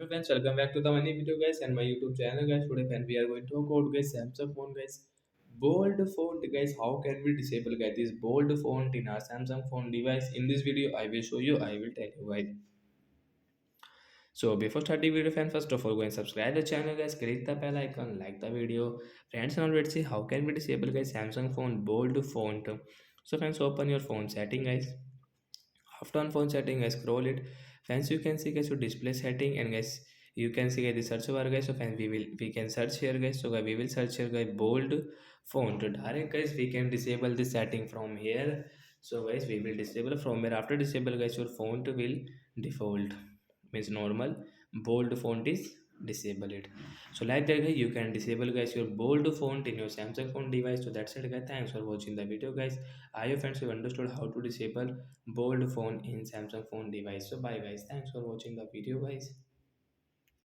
Friends, welcome back to the money video guys and my YouTube channel guys. Today friend we are going to talk about guys Samsung phone guys. Bold font guys, how can we disable guys this bold font in our Samsung phone device? In this video I will show you, I will tell you guys. So before starting video fan, first of all go and subscribe the channel guys, click the bell icon, like the video. Friends, now let's see how can we disable guys Samsung phone bold font. So friends, open your phone setting guys. After on phone setting guys, scroll it. Friends, you can see guys your display setting, and guys you can see guys the search bar guys. So friends, we can search here guys. So guys we will search here guys bold font direct guys. We can disable this setting from here. So guys we will disable from here. After disable guys, your font will default, means normal. Bold font is disable it. So like that guys, you can disable guys your bold font in your Samsung phone device. So that's it guys, thanks for watching the video guys. I hope friends you understood how to disable bold phone in Samsung phone device. So bye guys, thanks for watching the video guys.